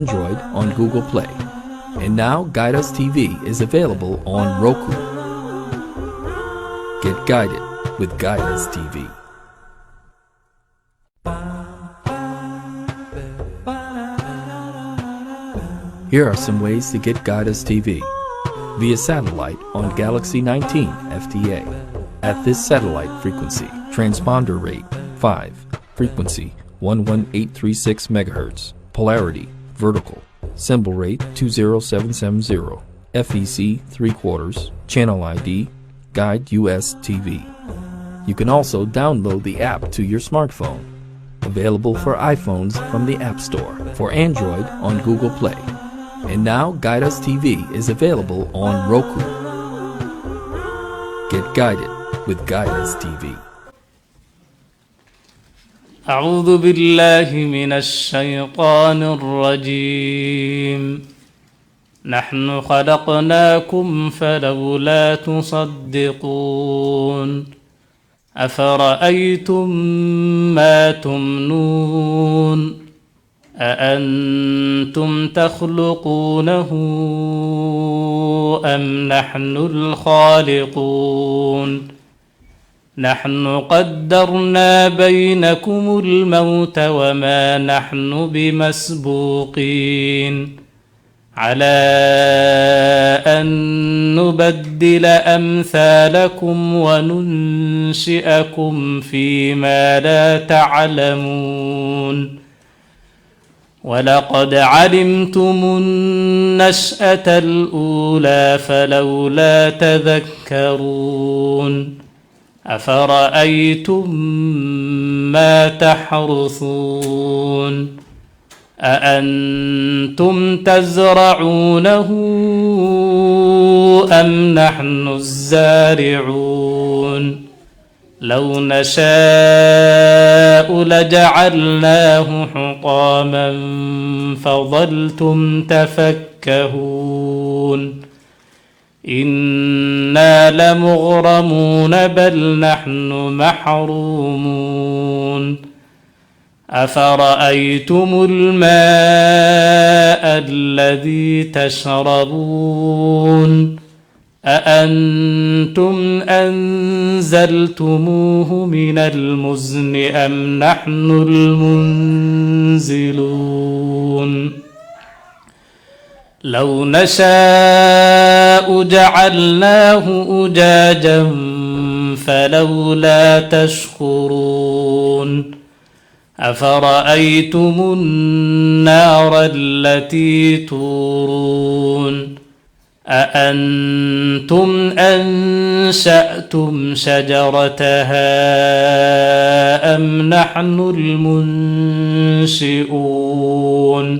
Android on Google Play. And now Guide Us TV is available on Roku. Get guided with Guide Us TV. Here are some ways to get Guide Us TV. Via satellite on Galaxy 19 FTA. At this satellite frequency, transponder rate 5, frequency 11836 MHz, polarity vertical, symbol rate 20770, FEC 3/4, channel ID, Guide US TV. You can also download the app to your smartphone. Available for iPhones from the App Store, for Android on Google Play. And now Guide Us TV is available on Roku. Get guided with Guide Us TV. أعوذ بالله من الشيطان الرجيم. نحن خلقناكم فلولا تصدقون. أفرأيتم ما تمنون. أأنتم تخلقونه أم نحن الخالقون. نحن قدرنا بينكم الموت وما نحن بمسبوقين على أن نبدل أمثالكم وننشئكم فيما لا تعلمون. ولقد علمتم النشأة الأولى فلولا تذكرون. أفرأيتم ما تحرثون. أأنتم تزرعونه أم نحن الزارعون. لو نشاء لجعلناه حطاما فظلتم تفكهون. إنا لمغرمون بل نحن محرومون. أفرأيتم الماء الذي تشربون. أأنتم أنزلتموه من المزن أم نحن المنزلون. لو نشاء جعلناه أجاجا فلولا تشكرون. أفرأيتم النار التي تورون. أأنتم أنشأتم شجرتها أم نحن المنشئون.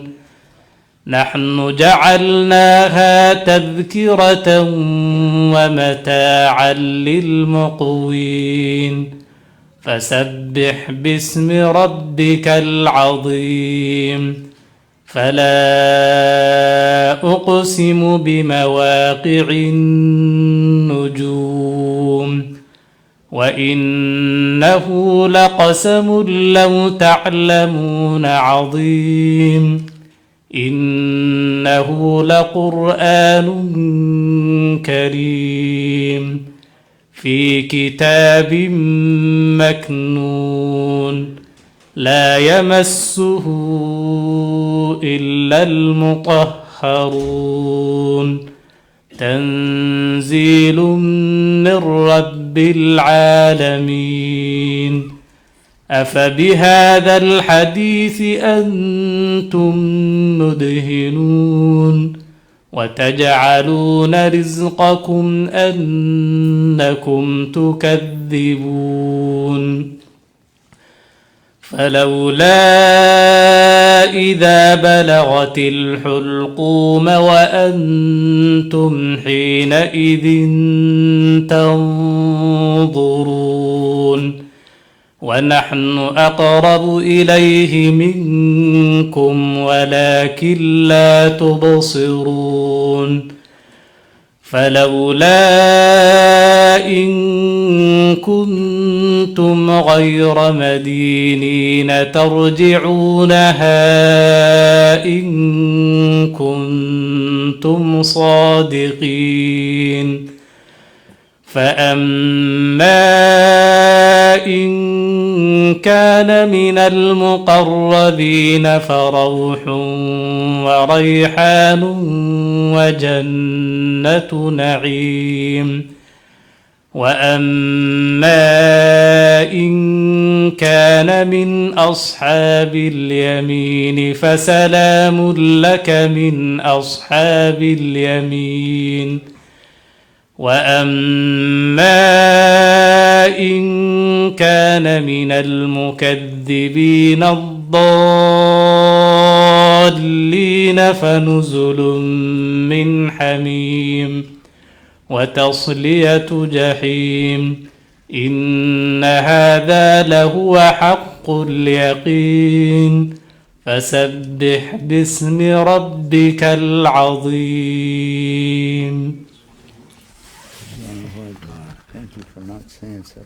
نحن جعلناها تذكرة ومتاعا للمقوين. فسبح باسم ربك العظيم. فلا أقسم بمواقع النجوم. وإنه لقسم لو تعلمون عظيم. إنه لقرآن كريم في كتاب مكنون لا يمسه إلا المطهرون. تنزيل من رب العالمين. أفبهذا الحديث أنتم مدهنون. وتجعلون رزقكم أنكم تكذبون. فلولا إذا بلغت الحلقوم وأنتم حينئذ تنظرون. ونحن أقرب إليه منكم ولكن لا تبصرون. فلولا إن كنتم غير مدينين ترجعونها إن كنتم صادقين فأما إن كان من المقربين فروح وريحان وجنة نعيم وأما إن كان من أصحاب اليمين فسلام لك من أصحاب اليمين وأما إن كان من المكذبين الضالين فنزل من حميم وتصلية جحيم إن هذا لهو حق اليقين فسبح باسم ربك العظيم. Thank you for not saying so.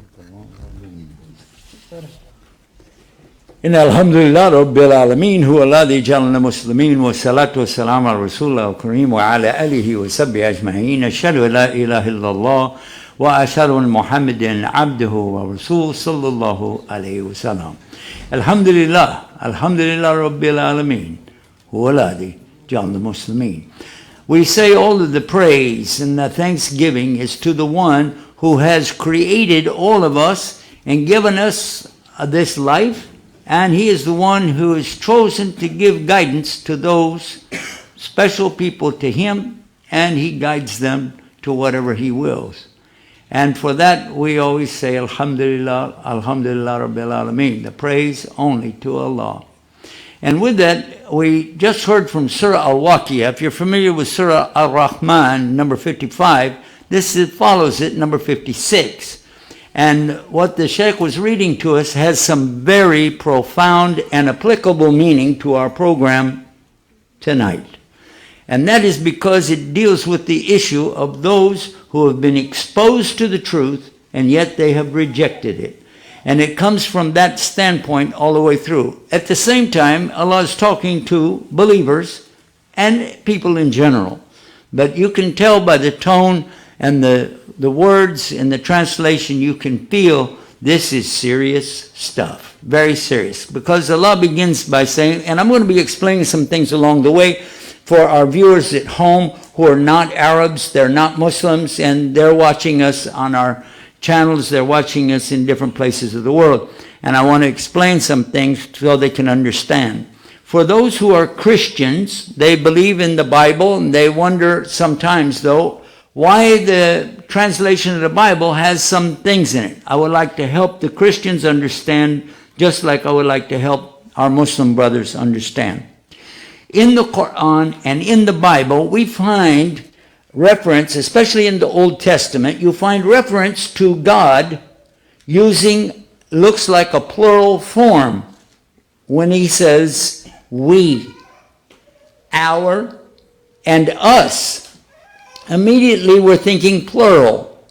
إن الحمد لله رب العالمين هو الذي جعلنا مسلمين والصلاة والسلام على رسول الله الكريم وعلى آله وصحبه أجمعين أشهد أن لا إله إلا الله وأشهد أن محمدا عبده ورسوله صلى الله عليه وسلم. الحمد لله رب العالمين هو الذي جعلنا مسلمين. We say all of the praise and the thanksgiving is to the one who has created all of us and given us this life, and he is the one who is chosen to give guidance to those special people to him, and he guides them to whatever he wills. And for that we always say Alhamdulillah, Alhamdulillah Rabbil Alameen, the praise only to Allah. And with that, we just heard from Surah Al-Waqiyah. If you're familiar with Surah Al-Rahman, number 55, follows it, number 56. And what the Sheikh was reading to us has some very profound and applicable meaning to our program tonight. And that is because it deals with the issue of those who have been exposed to the truth and yet they have rejected it. And it comes from that standpoint all the way through. At the same time, Allah is talking to believers and people in general. But you can tell by the tone and the words in the translation, you can feel this is serious stuff. Very serious. Because Allah begins by saying, and I'm going to be explaining some things along the way for our viewers at home who are not Arabs, they're not Muslims, and they're watching us on our channels, they're watching us in different places of the world. And I want to explain some things so they can understand. For those who are Christians, they believe in the Bible, and they wonder sometimes, though, why the translation of the Bible has some things in it. I would like to help the Christians understand, just like I would like to help our Muslim brothers understand. In the Quran and in the Bible, we find reference, especially in the Old Testament, you find reference to God using, looks like a plural form when he says we, our, and us. Immediately we're thinking plural.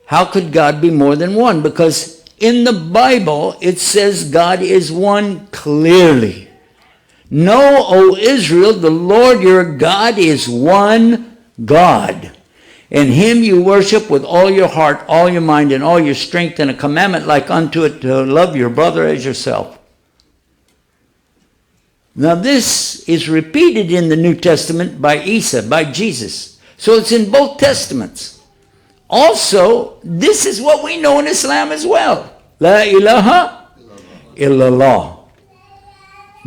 How could God be more than one? Because in the Bible it says God is one clearly. Know, O Israel, the Lord your God is one God. And him you worship with all your heart, all your mind, and all your strength, and a commandment like unto it to love your brother as yourself. Now this is repeated in the New Testament by Isa, by Jesus. So it's in both testaments. Also, this is what we know in Islam as well. La ilaha illallah.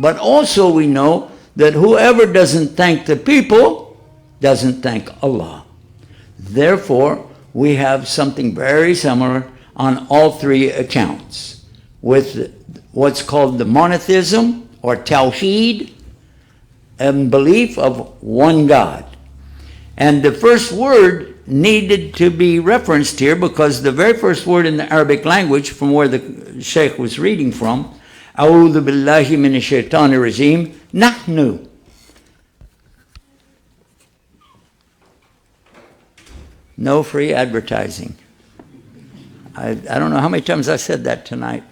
But also we know that whoever doesn't thank the people doesn't thank Allah. Therefore, we have something very similar on all three accounts, with what's called the monotheism or Tawheed, and belief of one God. And the first word needed to be referenced here because the very first word in the Arabic language, from where the Sheikh was reading from, A'udhu billahi minash shaitanir rajim, nahnu. No free advertising. I don't know how many times I said that tonight.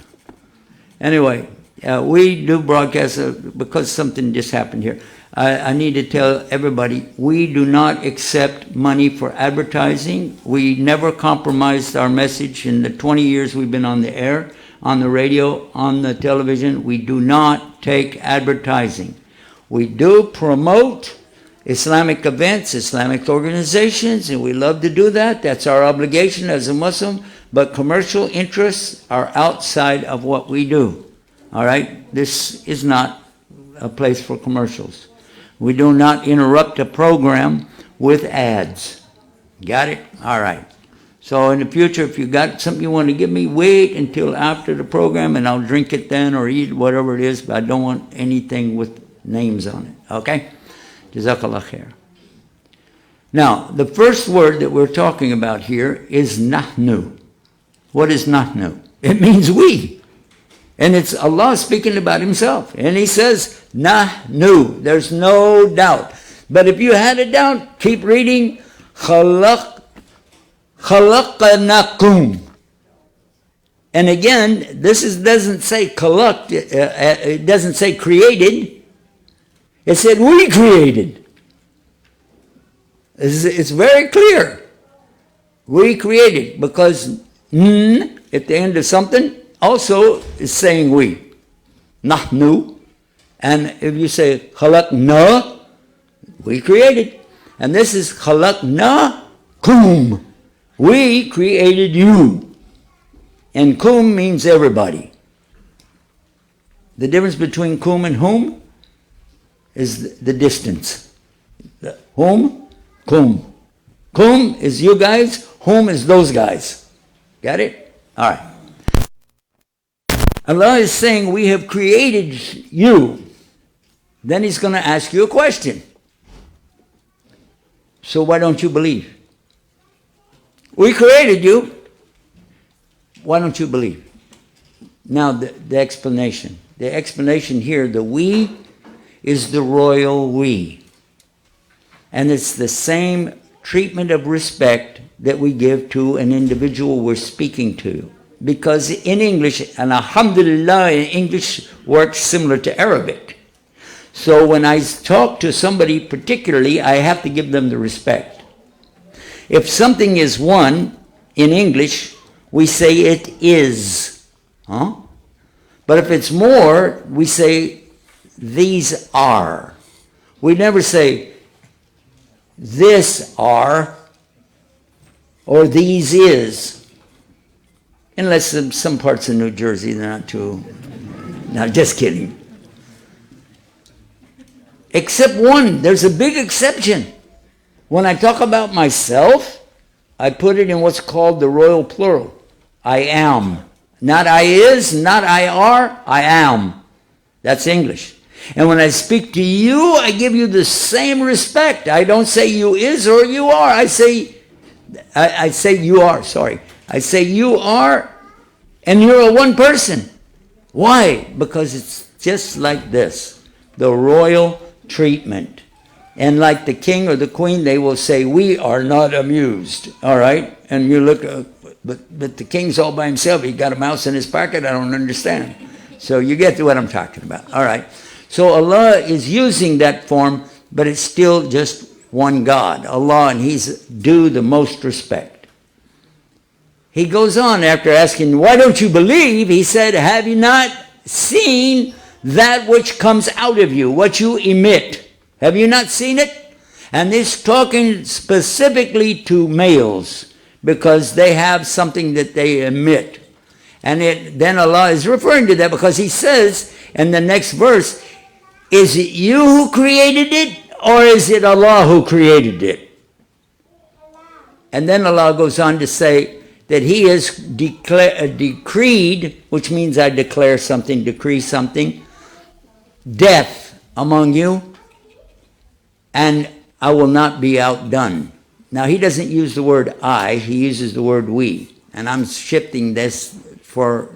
Anyway, we do broadcast because something just happened here. I need to tell everybody, we do not accept money for advertising. We never compromised our message in the 20 years we've been on the air, on the radio, on the television. We do not take advertising. We do promote Islamic events, Islamic organizations, and we love to do that. That's our obligation as a Muslim. But commercial interests are outside of what we do. All right? This is not a place for commercials. We do not interrupt a program with ads. Got it? All right. So in the future, if you got something you want to give me, wait until after the program and I'll drink it then or eat whatever it is, but I don't want anything with names on it. Okay? Jazakallah khair. Now, the first word that we're talking about here is nahnu. What is nahnu? It means we. And it's Allah speaking about himself. And he says, nahnu. There's no doubt. But if you had a doubt, keep reading. Khalaqnakum. And again, this doesn't say khalaq. It doesn't say created. It said we created. It's very clear. We created because at the end of something also is saying we. Nahnu. And if you say khalaqna, we created. And this is khalaqnakum. We created you. And kum means everybody. The difference between kum and whom is the distance. Whom? Kum. Kum is you guys. Whom is those guys. Got it? All right. Allah is saying, we have created you. Then he's going to ask you a question. So why don't you believe? We created you. Why don't you believe? Now the explanation. The explanation here, the we is the royal we. And it's the same treatment of respect that we give to an individual we're speaking to. Because in English, and alhamdulillah, in English works similar to Arabic. So when I talk to somebody particularly, I have to give them the respect. If something is one, in English, we say it is. But if it's more, we say these are. We never say this are or these is. Unless some parts of New Jersey, they're not too... No, just kidding. Except one. There's a big exception. When I talk about myself, I put it in what's called the royal plural. I am. Not I is, not I are, I am. That's English. And when I speak to you, I give you the same respect. I don't say you is or you are. I say you are, sorry. I say you are, and you're a one person. Why? Because it's just like this, the royal treatment. And like the king or the queen, they will say, we are not amused. All right? And you look, but the king's all by himself. He got a mouse in his pocket. I don't understand. So you get to what I'm talking about. All right? So Allah is using that form, but it's still just one God, Allah, and he's due the most respect. He goes on after asking, why don't you believe? He said, have you not seen that which comes out of you, what you emit? Have you not seen it? And this talking specifically to males, because they have something that they emit. And then Allah is referring to that because he says in the next verse, is it you who created it or is it Allah who created it? And then Allah goes on to say that he has decreed, which means I declare something, decree something, death among you, and I will not be outdone. Now he doesn't use the word I, he uses the word we. And I'm shifting this for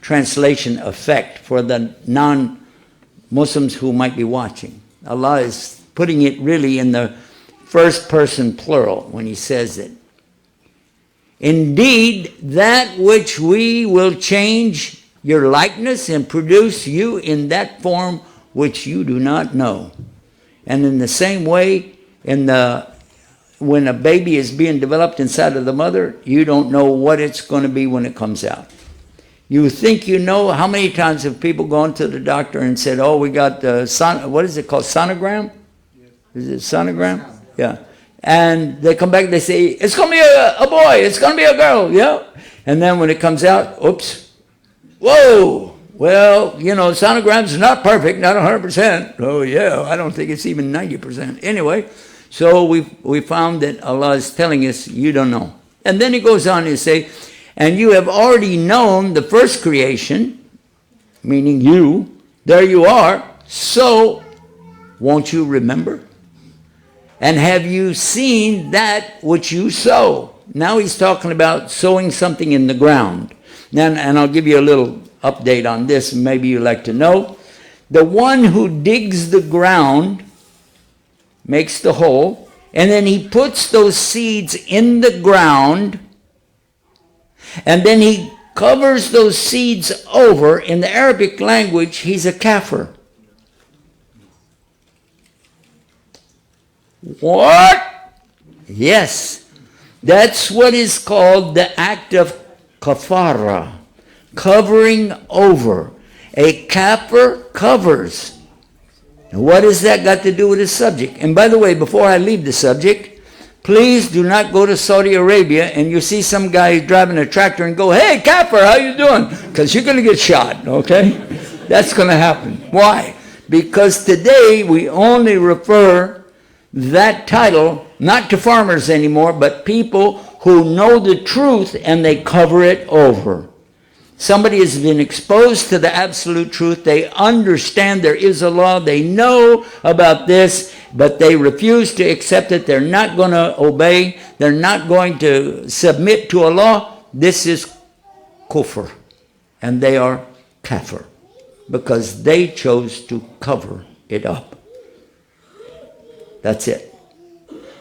translation effect for the non-Muslims who might be watching. Allah is putting it really in the first person plural when he says it. Indeed, that which we will change your likeness and produce you in that form which you do not know. And in the same way, when a baby is being developed inside of the mother, you don't know what it's going to be when it comes out. You think you know. How many times have people gone to the doctor and said, oh, we got what is it called, sonogram? Yes. Is it sonogram? Yeah. And they come back and they say, it's going to be a boy, it's going to be a girl, yeah? And then when it comes out, oops, whoa, well, sonogram's not perfect, not 100%. Oh, yeah, I don't think it's even 90%. Anyway, so we found that Allah is telling us, you don't know. And then He goes on to say, and you have already known the first creation, meaning you, there you are, so won't you remember? And have you seen that which you sow? Now He's talking about sowing something in the ground. And I'll give you a little update on this, maybe you'd like to know. The one who digs the ground makes the hole, and then he puts those seeds in the ground, and then he covers those seeds over. In the Arabic language, he's a kafir. What? Yes. That's what is called the act of kafara, covering over. A kafir covers. And what has that got to do with the subject? And by the way, before I leave the subject, please do not go to Saudi Arabia and you see some guy driving a tractor and go, hey, kafir, how you doing? Because you're going to get shot, okay? That's going to happen. Why? Because today we only refer that title not to farmers anymore, but people who know the truth and they cover it over. Somebody has been exposed to the absolute truth. They understand there is a law. They know about this, but they refuse to accept it. They're not going to obey. They're not going to submit to a law. This is kufr. And they are kafir because they chose to cover it up. That's it.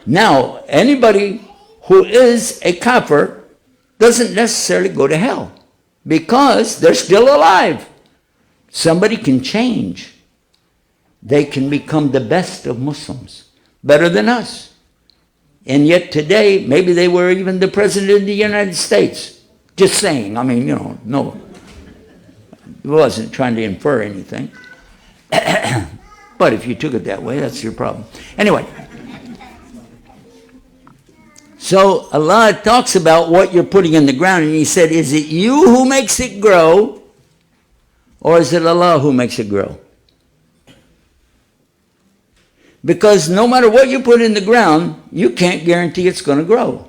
Now, anybody who is a kafir doesn't necessarily go to hell because they're still alive. Somebody can change. They can become the best of Muslims, better than us. And yet today, maybe they were even the president of the United States. Just saying. I mean, no. I wasn't trying to infer anything. But if you took it that way, that's your problem. Anyway. So Allah talks about what you're putting in the ground. And He said, is it you who makes it grow? Or is it Allah who makes it grow? Because no matter what you put in the ground, you can't guarantee it's going to grow.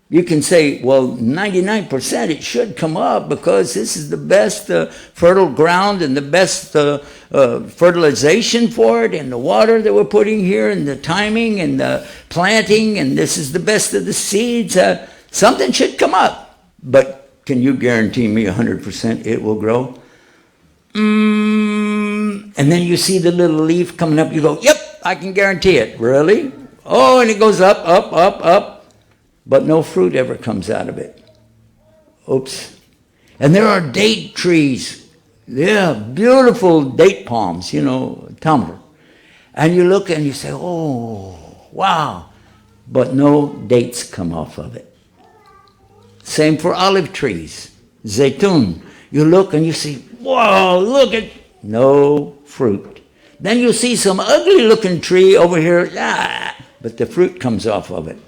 You can say, well, 99% it should come up because this is the best fertile ground and the best fertilization for it, and the water that we're putting here and the timing and the planting, and this is the best of the seeds. Something should come up. But can you guarantee me 100% it will grow? And then you see the little leaf coming up. You go, yep, I can guarantee it. Really? Oh, and it goes up, up, up, up. But no fruit ever comes out of it. Oops. And there are date trees. Yeah, beautiful date palms, tamar. And you look and you say, oh, wow. But no dates come off of it. Same for olive trees. Zaytun. You look and you see, whoa, look at, no fruit. Then you see some ugly looking tree over here, but the fruit comes off of it.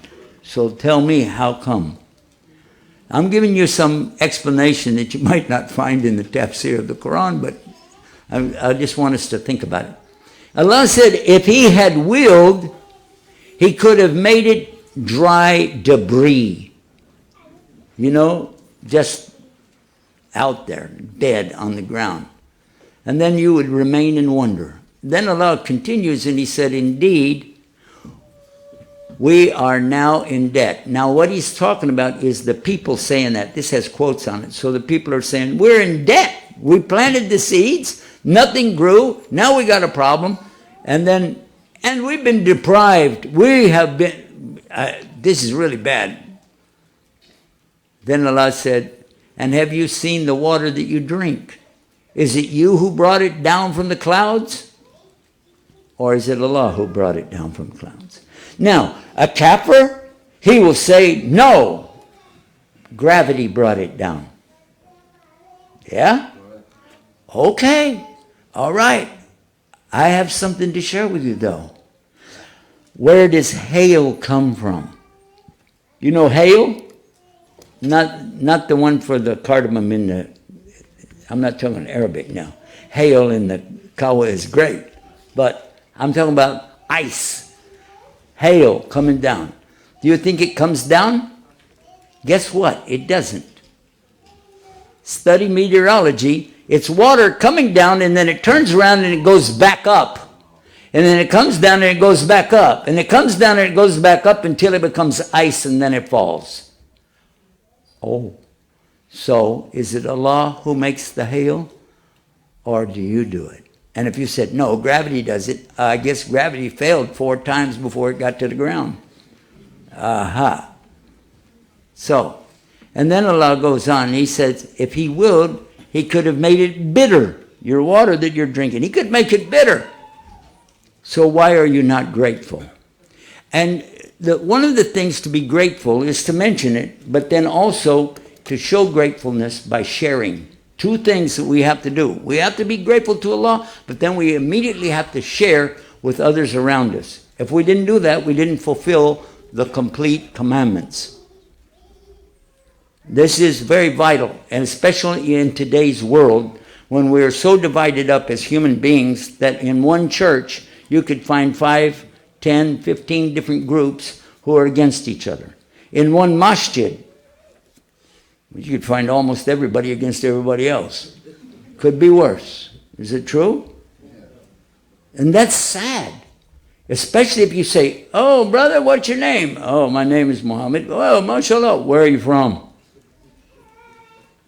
So tell me, how come? I'm giving you some explanation that you might not find in the tafsir of the Quran, but I just want us to think about it. Allah said if He had willed, He could have made it dry debris. Just out there, dead on the ground. And then you would remain in wonder. Then Allah continues and He said, indeed, we are now in debt. Now what He's talking about is the people saying that. This has quotes on it. So the people are saying, we're in debt. We planted the seeds. Nothing grew. Now we got a problem. And we've been deprived. We have been, this is really bad. Then Allah said, and have you seen the water that you drink? Is it you who brought it down from the clouds? Or is it Allah who brought it down from the clouds? Now, a kafir, he will say, no, gravity brought it down. Yeah? Okay. All right. I have something to share with you, though. Where does hail come from? You know hail? Not the one for the cardamom in the, I'm not talking Arabic now. Hail in the kawa is great, but I'm talking about ice. Hail coming down. Do you think it comes down? Guess what? It doesn't. Study meteorology. It's water coming down and then it turns around and it goes back up. And then it comes down and it goes back up. And it comes down and it goes back up until it becomes ice and then it falls. Oh, so is it Allah who makes the hail or do you do it? And if you said, no, gravity does it, I guess gravity failed 4 times before it got to the ground. Aha. So, and then Allah goes on, He says, if He willed, He could have made it bitter, your water that you're drinking. He could make it bitter. So why are you not grateful? And one of the things to be grateful is to mention it, but then also to show gratefulness by sharing. 2 things that we have to do. We have to be grateful to Allah, but then we immediately have to share with others around us. If we didn't do that, we didn't fulfill the complete commandments. This is very vital, and especially in today's world, when we are so divided up as human beings that in one church you could find 5, 10, 15 different groups who are against each other. In one masjid, you could find almost everybody against everybody else. Could be worse. Is it true? And that's sad. Especially if you say, oh, brother, what's your name? Oh, my name is Muhammad. Oh, mashallah. Where are you from?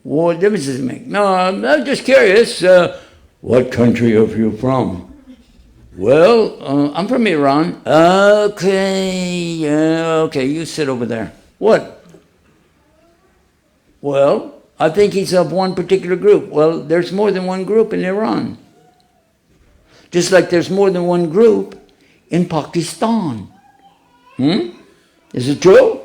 What difference does it make? No, I'm just curious. What country are you from? Well, I'm from Iran. Okay, okay, you sit over there. What? Well, I think he's of one particular group. Well, there's more than one group in Iran. Just like there's more than one group in Pakistan. Is it true?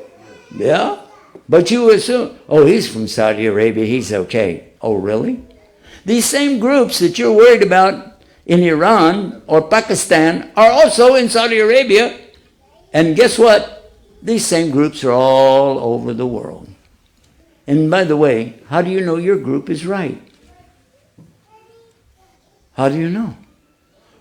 Yeah. But you assume, oh, he's from Saudi Arabia, he's okay. Oh, really? These same groups that you're worried about in Iran or Pakistan are also in Saudi Arabia. And guess what? These same groups are all over the world. And by the way, how do you know your group is right? How do you know?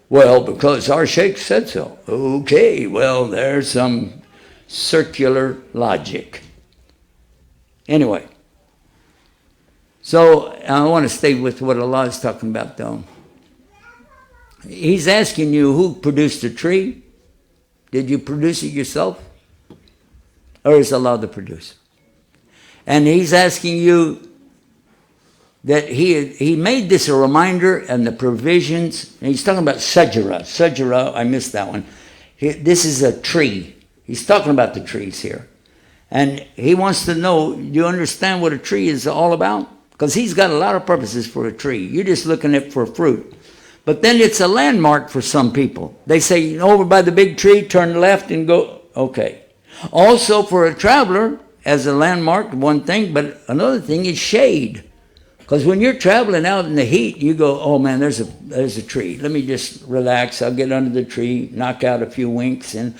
Well, because our sheikh said so. Okay, well, there's some circular logic. Anyway, so I want to stay with what Allah is talking about, though. He's asking you, who produced the tree? Did you produce it yourself? Or is Allah the producer? And He's asking you that He made this a reminder and the provisions. And He's talking about sajara. Sajara, I missed that one. This is a tree. He's talking about the trees here. And He wants to know, do you understand what a tree is all about? Because He's got a lot of purposes for a tree. You're just looking at it for fruit. But then it's a landmark for some people. They say, over by the big tree, turn left and go. Okay. Also for a traveler, as a landmark, one thing, but another thing is shade. Because when you're traveling out in the heat, you go, oh man, there's a tree. Let me just relax. I'll get under the tree, knock out a few winks, and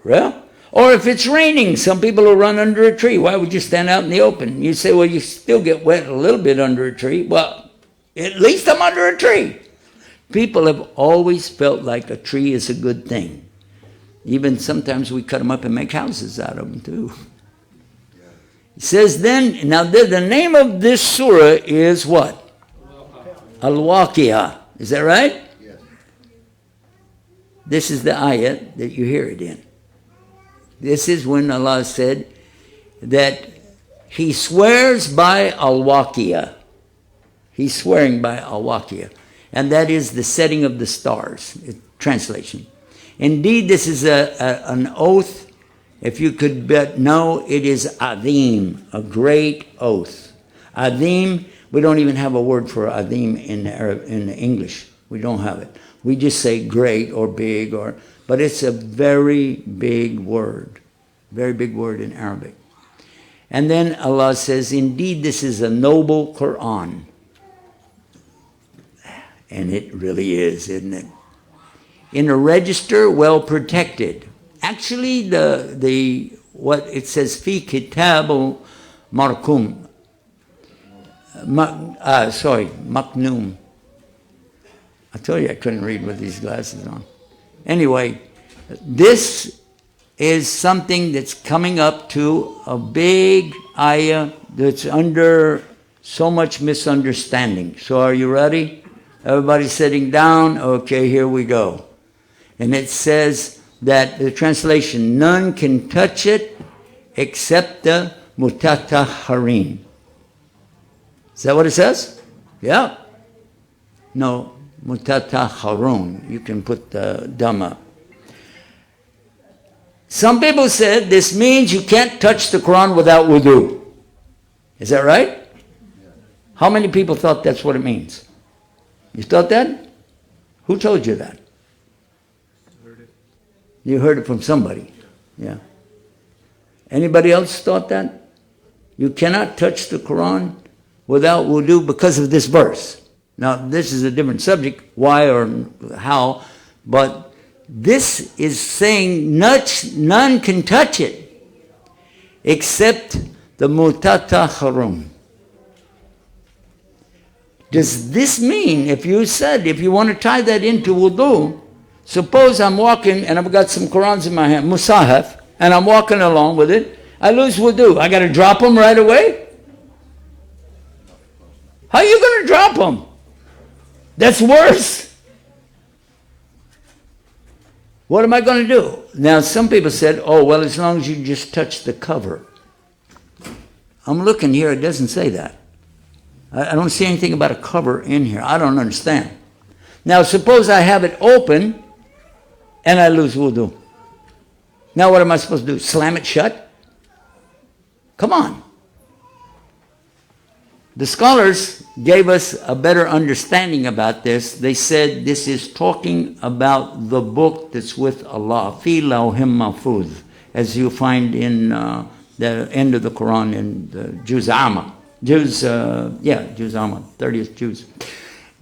well. Or if it's raining, some people will run under a tree. Why would you stand out in the open? You say, well, you still get wet a little bit under a tree. Well, at least I'm under a tree. People have always felt like a tree is a good thing. Even sometimes we cut them up and make houses out of them too. It says then, now the name of this surah is what? Al-Waqi'ah. Is that right? Yes. This is the ayat that you hear it in. This is when Allah said that He swears by Al-Waqi'ah. He's swearing by Al-Waqi'ah. And that is the setting of the stars. Translation. Indeed, this is an oath If you could but know, it is Adim, a great oath. Adim, we don't even have a word for Adim in English. We don't have it. We just say great or big, but it's a very big word. Very big word in Arabic. And then Allah says, indeed, this is a noble Quran. And it really is, isn't it? In a register, well protected. Actually, what it says, fi kitab markum. Maknum. I told you I couldn't read with these glasses on. Anyway, this is something that's coming up to a big ayah that's under so much misunderstanding. So are you ready? Everybody sitting down? Okay, here we go. And it says that the translation, none can touch it except the mutatahharin. Is that what it says? Yeah. No, mutatahharun. You can put the dhamma. Some people said this means you can't touch the Quran without wudu. Is that right? How many people thought that's what it means? You thought that? Who told you that? You heard it from somebody. Yeah. Anybody else thought that? You cannot touch the Quran without wudu because of this verse. Now, this is a different subject, why or how, but this is saying none can touch it except the mutatahharun. Does this mean, if you want to tie that into wudu, suppose I'm walking and I've got some Qurans in my hand, musahaf, and I'm walking along with it, I lose wudu. I got to drop them right away? How are you going to drop them? That's worse. What am I going to do? Now, some people said, oh, well, as long as you just touch the cover. I'm looking here, it doesn't say that. I don't see anything about a cover in here. I don't understand. Now, suppose I have it open and I lose wudu. Now, what am I supposed to do? Slam it shut? Come on. The scholars gave us a better understanding about this. They said this is talking about the book that's with Allah, fi lawhim mahfuz, as you find in the end of the Quran in the Juz Amma. Juz Amma, 30th Juz.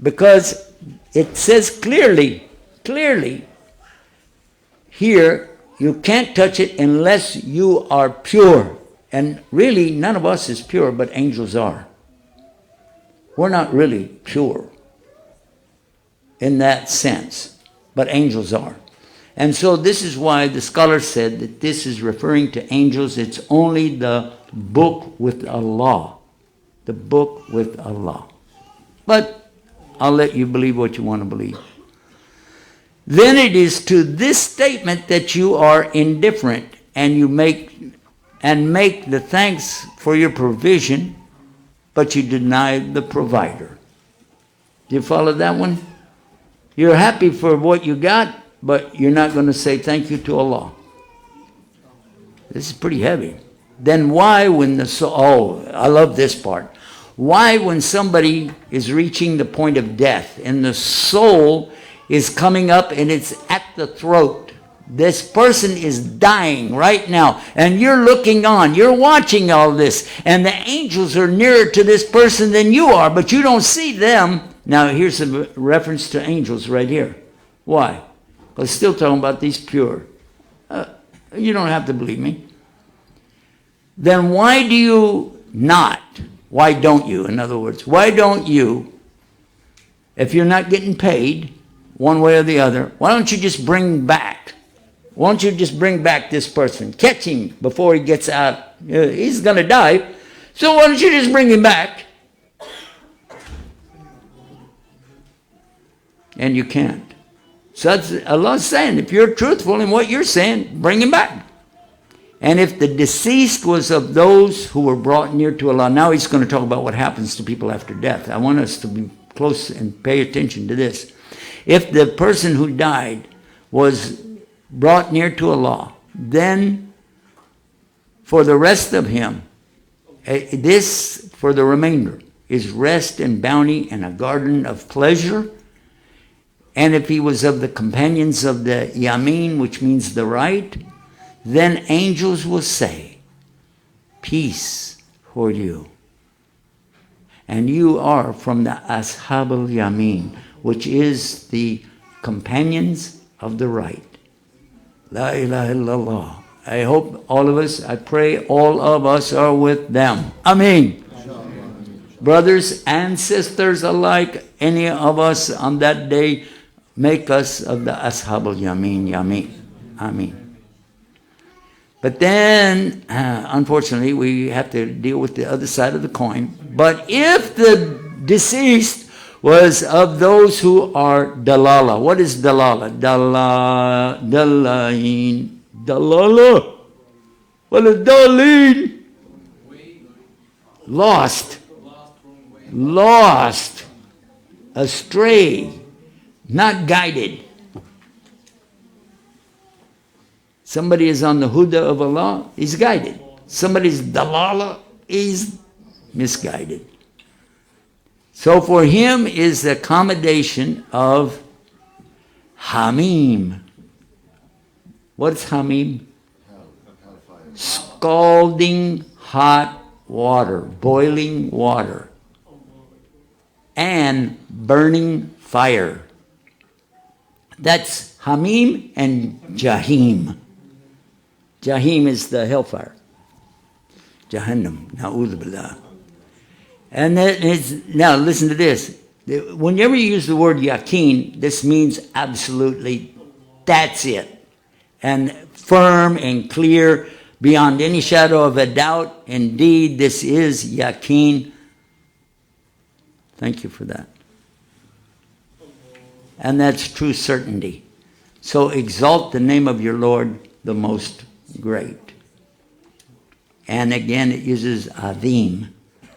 Because it says clearly here, you can't touch it unless you are pure. And really, none of us is pure, but angels are. We're not really pure in that sense, but angels are. And so this is why the scholars said that this is referring to angels. It's only the book with Allah. The book with Allah. But I'll let you believe what you want to believe. Then it is to this statement that you are indifferent and you make the thanks for your provision, but you deny the provider. Do you follow that one? You're happy for what you got, but you're not going to say thank you to Allah. This is pretty heavy. Then why when I love this part. Why when somebody is reaching the point of death and the soul is coming up and it's at the throat, this person is dying right now, and you're looking on, you're watching all this, and the angels are nearer to this person than you are, but you don't see them. Now here's a reference to angels right here. Why? Because still talking about these pure. You don't have to believe me. Then why do you not? Why don't you? In other words, why don't you, if you're not getting paid one way or the other, why don't you just bring back? Why don't you just bring back this person? Catch him before he gets out. He's going to die. So why don't you just bring him back? And you can't. So that's Allah's saying, if you're truthful in what you're saying, bring him back. And if the deceased was of those who were brought near to Allah, now he's going to talk about what happens to people after death. I want us to be close and pay attention to this. If the person who died was brought near to Allah, then for the rest of him, this for the remainder, is rest and bounty and a garden of pleasure. And if he was of the companions of the Yamin, which means the right, then angels will say, peace for you. And you are from the Ashab al-Yamin, which is the companions of the right. La ilaha illallah. I hope all of us, I pray all of us are with them. Ameen. Brothers and sisters alike, any of us on that day, make us of the Ashab al-Yamin, Yamin. Ameen. But then, unfortunately, we have to deal with the other side of the coin. But if the deceased was of those who are dalala. What is dalala? Dalala. What is daleen? Lost. Lost. Astray. Not guided. Somebody is on the huda of Allah, he's guided. Somebody's dalala, he's misguided. So for him is the accommodation of hamim. What's hamim? Scalding hot water, boiling water, and burning fire. That's hamim and jahim. Jahim is the hellfire. Jahannam, na'udhu billah. And now listen to this. Whenever you use the word yaqeen, this means absolutely, that's it. And firm and clear, beyond any shadow of a doubt. Indeed, this is yaqeen. Thank you for that. And that's true certainty. So exalt the name of your Lord, the Most Great. And again, it uses azim,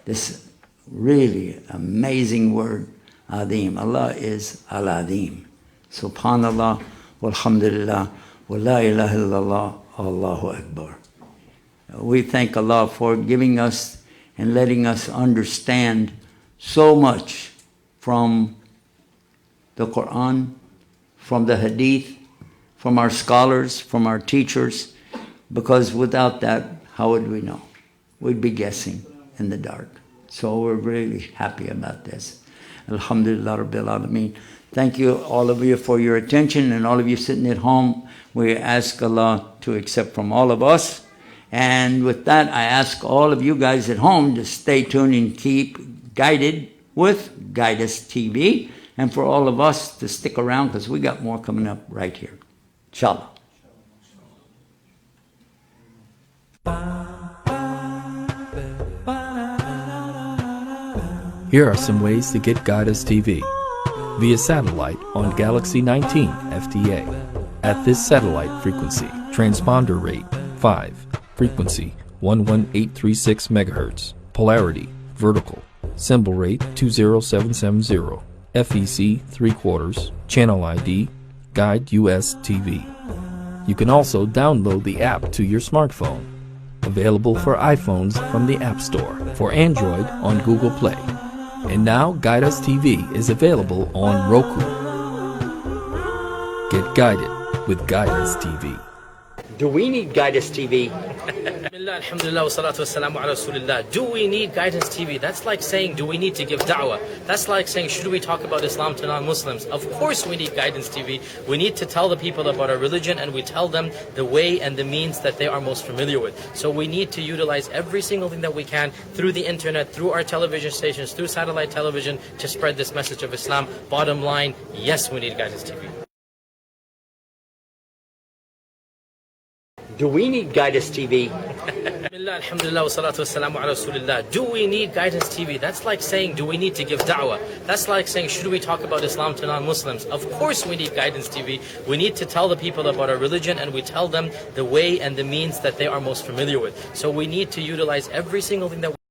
this really amazing word, azim. Allah is al-azim. Subhanallah, walhamdulillah, wa la ilaha illallah, Allahu Akbar. We thank Allah for giving us and letting us understand so much from the Quran, from the Hadith, from our scholars, from our teachers, because without that, how would we know? We'd be guessing in the dark. So we're really happy about this. Alhamdulillah Rabbil Alameen. Thank you, all of you, for your attention, and all of you sitting at home. We ask Allah to accept from all of us. And with that, I ask all of you guys at home to stay tuned and keep guided with Guidus TV. And for all of us to stick around, because we got more coming up right here. Inshallah. Here are some ways to get Guidus TV. Via satellite on Galaxy 19 FTA. At this satellite frequency, transponder rate 5, frequency 11836 MHz, polarity vertical, symbol rate 20770, FEC 3/4, channel ID, Guide US TV. You can also download the app to your smartphone. Available for iPhones from the App Store, for Android on Google Play. And now Guidus TV is available on Roku. Get guided with Guidus TV. Do we need Guidus TV? Alhamdulillah wa salatu wassalamu ala rasulillah. Do we need Guidus TV? That's like saying, do we need to give da'wah? That's like saying, should we talk about Islam to non-Muslims? Of course we need Guidus TV. We need to tell the people about our religion, and we tell them the way and the means that they are most familiar with. So we need to utilize every single thing that we can through the internet, through our television stations, through satellite television, to spread this message of Islam. Bottom line, yes, we need Guidus TV. Do we need Guidus TV? Alhamdulillah wa salatu wassalamu ala rasulillah. Do we need Guidus TV? That's like saying, do we need to give da'wah? That's like saying, should we talk about Islam to non-Muslims? Of course we need Guidus TV. We need to tell the people about our religion, and we tell them the way and the means that they are most familiar with. So we need to utilize every single thing that we